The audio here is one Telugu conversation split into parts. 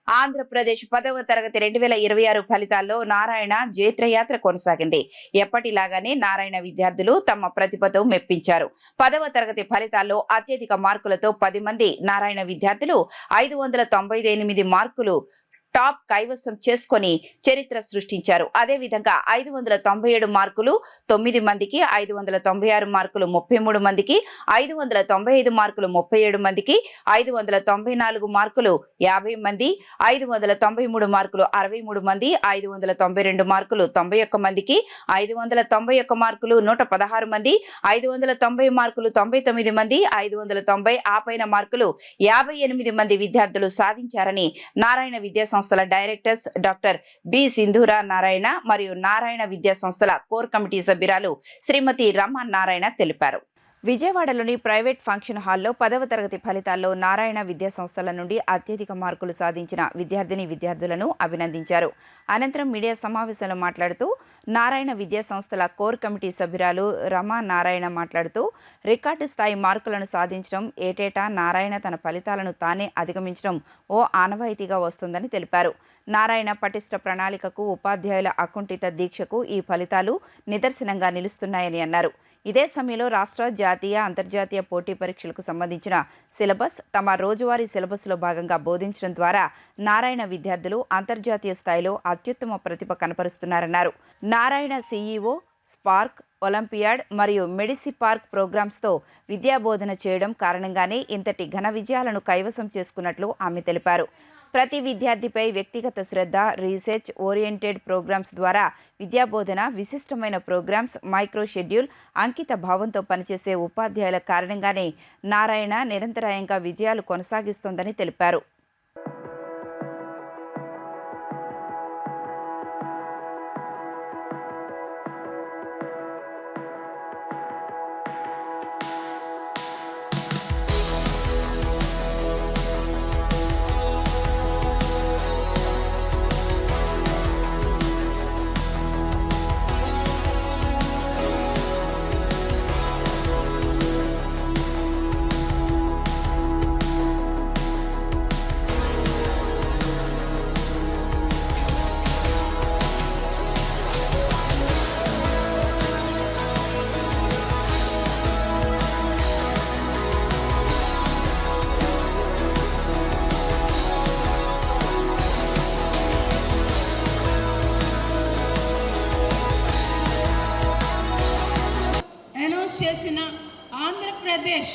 ఆంధ్రప్రదేశ్ 10వ తరగతి 2026 ఫలితాల్లో నారాయణ జైత్రయాత్ర కొనసాగింది. ఎప్పటిలాగానే నారాయణ విద్యార్థులు తమ ప్రతిభతో మెప్పించారు. 10వ తరగతి ఫలితాల్లో అత్యధిక మార్కులతో 10 మంది నారాయణ విద్యార్థులు 598 మార్కులు టాప్ కైవసం చేసుకొని చరిత్ర సృష్టించారు. అదేవిధంగా 597 మార్కులు 9 మందికి, 596 మార్కులు 33 మందికి, 595 మార్కులు 37 మందికి, 594 మార్కులు 50 మంది, 593 మార్కులు 63 మంది, 592 మార్కులు 91 మందికి, 591 మార్కులు 116 మంది, 590 మార్కులు 99 మంది, 590 ఆపైన మార్కులు 58 మంది విద్యార్థులు సాధించారని నారాయణ విద్యా సంస్థల directors doctor B Sindhura Narayana మరియు నారాయణ విద్యా సంస్థల కోర్ కమిటీ సభ్యురాలు శ్రీమతి రమ నారాయణ తెలిపారు. విజయవాడలోని ప్రైవేట్ ఫంక్షన్ హాల్లో 10వ తరగతి ఫలితాల్లో నారాయణ విద్యా సంస్థల నుండి అత్యధిక మార్కులు సాధించిన విద్యార్థులను అభినందించారు. అనంతరం మీడియా సమావేశంలో మాట్లాడుతూ నారాయణ విద్యా సంస్థల కోర్ కమిటీ సభ్యురాలు రమా నారాయణ మాట్లాడుతూ రికార్డు స్థాయి మార్కులను సాధించడం, ఏటేటా నారాయణ తన ఫలితాలను తానే అధిగమించడం ఓ ఆనవాయితీగా వస్తుందని తెలిపారు. నారాయణ పటిష్ట ప్రణాళికకు, ఉపాధ్యాయుల అకుంఠిత దీక్షకు ఈ ఫలితాలు నిదర్శనంగా నిలుస్తున్నాయని అన్నారు. ఇదే సమయంలో రాష్ట్ర, జాతీయ, అంతర్జాతీయ పోటీ పరీక్షలకు సంబంధించిన సిలబస్ తమ రోజువారీ సిలబస్లో భాగంగా బోధించడం ద్వారా నారాయణ విద్యార్థులు అంతర్జాతీయ స్థాయిలో అత్యుత్తమ ప్రతిభ కనపరుస్తున్నారన్నారు. నారాయణ సీఈఓ స్పార్క్, ఒలింపియాడ్ మరియు మెడిసిపార్క్ ప్రోగ్రామ్స్తో విద్యాబోధన చేయడం కారణంగానే ఇంతటి ఘన విజయాలను కైవసం చేసుకున్నట్లు ఆమె తెలిపారు. ప్రతి విద్యార్థిపై వ్యక్తిగత శ్రద్ధ, రీసెర్చ్ ఓరియంటెడ్ ప్రోగ్రామ్స్ ద్వారా విద్యాబోధన, విశిష్టమైన ప్రోగ్రామ్స్, మైక్రో షెడ్యూల్, అంకిత భావంతో పనిచేసే ఉపాధ్యాయుల కారణంగానే నారాయణ నిరంతరాయంగా విజయాలు కొనసాగిస్తోందని తెలిపారు. చేసిన ఆంధ్రప్రదేశ్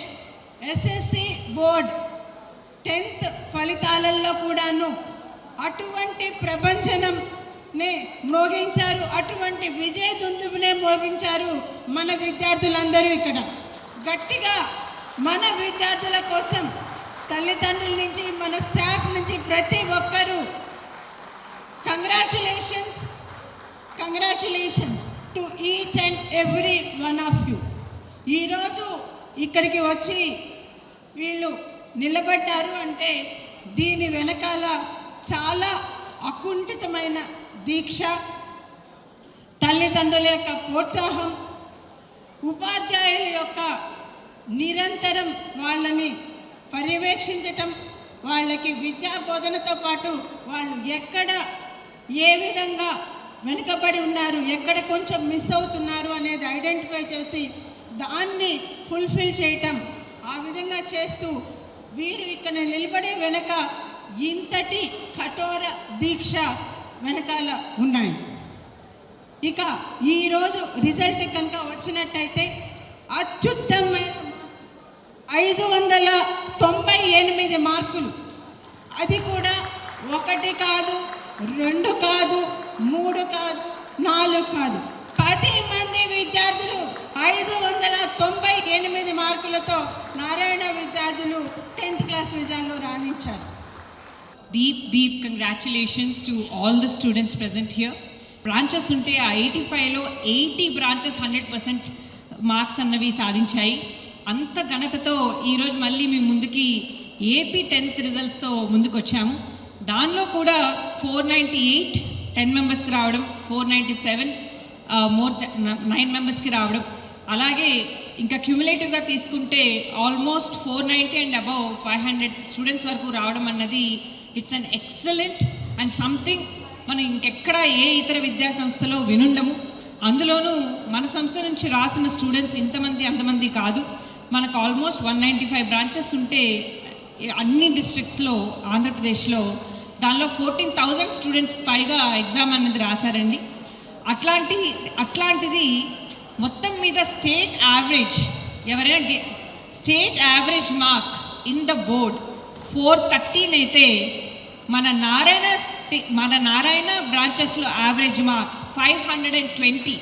ఎస్ఎస్సి బోర్డ్ 10th ఫలితాలలో కూడాను అటువంటి ప్రపంచనంనే మోగించారు, అటువంటి విజయ దుందుబునే మోగించారు మన విద్యార్థులందరూ. ఇక్కడ గట్టిగా మన విద్యార్థుల కోసం తల్లిదండ్రుల నుంచి, మన స్టాఫ్ నుంచి ప్రతి ఒక్కరూ congratulations to each and every one of you. ఈరోజు ఇక్కడికి వచ్చి వీళ్ళు నిలబడ్డారు అంటే దీని వెనకాల చాలా అకుంఠితమైన దీక్ష, తల్లిదండ్రుల యొక్క ప్రోత్సాహం, ఉపాధ్యాయుల యొక్క నిరంతరం వాళ్ళని పర్యవేక్షించటం, వాళ్ళకి విద్యా బోధనతో పాటు వాళ్ళు ఎక్కడ ఏ విధంగా వెనుకబడి ఉన్నారు, ఎక్కడ కొంచెం మిస్ అవుతున్నారు అనేది ఐడెంటిఫై చేసి దాన్ని ఫుల్ఫిల్ చేయటం, ఆ విధంగా చేస్తూ వీరు ఇక్కడ నిలబడే వెనక ఇంతటి కఠోర దీక్ష వెనకాల ఉన్నాయి. ఇక ఈరోజు రిజల్ట్ కనుక వచ్చినట్టయితే అత్యుత్తమైన 598 మార్కులు, అది కూడా 1 కాదు, 2 కాదు, 3 కాదు, 4 కాదు, 10 మంది విద్యార్థులు 598 మార్కులతో నారాయణ విద్యార్థులు 10th క్లాస్ విజయాల్లో రాణించారు. Deep congratulations to all the students present here. Branches ఉంటే ఆ 85లో 80 బ్రాంచెస్ 100% మార్క్స్ అన్నవి సాధించాయి. అంత ఘనతతో ఈరోజు మళ్ళీ మీ ముందుకి ఏపీ 10th రిజల్ట్స్తో ముందుకు వచ్చాము. దానిలో కూడా 498 10 మెంబర్స్కి రావడం, 497 9 మెంబర్స్కి రావడం, అలాగే ఇంకా క్యూములేటివ్గా తీసుకుంటే ఆల్మోస్ట్ 490 అండ్ అబౌవ్ 500 స్టూడెంట్స్ వరకు రావడం అన్నది it's an excellent and something మనం ఇంకెక్కడ ఏ ఇతర విద్యా సంస్థలో వినుండము. అందులోనూ మన సంస్థ నుంచి రాసిన స్టూడెంట్స్ ఇంతమంది అంతమంది కాదు. మనకు ఆల్మోస్ట్ 195 బ్రాంచెస్ ఉంటే అన్ని డిస్ట్రిక్ట్స్లో ఆంధ్రప్రదేశ్లో దానిలో 14,000 స్టూడెంట్స్ పైగా ఎగ్జామ్ అనేది రాశారండి. అట్లాంటిది మొత్తం మీద స్టేట్ యావరేజ్ ఎవరైనా state average mark in the board 413 అయితే మన నారాయణ బ్రాంచెస్లో యావరేజ్ మార్క్ 520.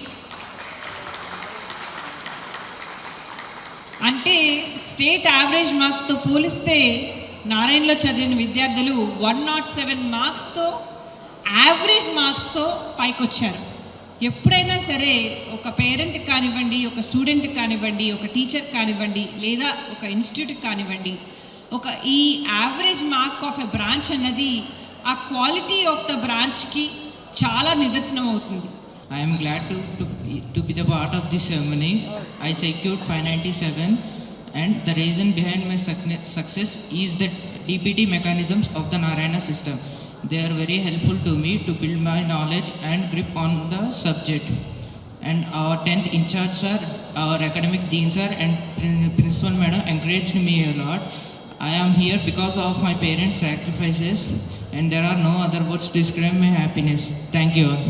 అంటే స్టేట్ యావరేజ్ మార్క్తో పోలిస్తే నారాయణలో చదివిన విద్యార్థులు 107 మార్క్స్తో యావరేజ్ మార్క్స్తో పైకొచ్చారు. ఎప్పుడైనా సరే ఒక పేరెంట్కి కానివ్వండి, ఒక స్టూడెంట్కి కానివ్వండి, ఒక టీచర్కి కానివ్వండి, లేదా ఒక ఇన్స్టిట్యూట్కి కానివ్వండి, ఈ average mark of a branch అన్నది ఆ క్వాలిటీ ఆఫ్ ద బ్రాంచ్కి చాలా నిదర్శనం అవుతుంది. I am glad to be the part of this ceremony. I secured 597, and the reason behind my success is the DPT mechanisms of the Narayana system. They are very helpful to me to build my knowledge and grip on the subject. And our 10th in charge sir, our academic dean sir, and principal madam encouraged me a lot. I am here because of my parents' sacrifices, and there are no other words to describe my happiness. Thank you all.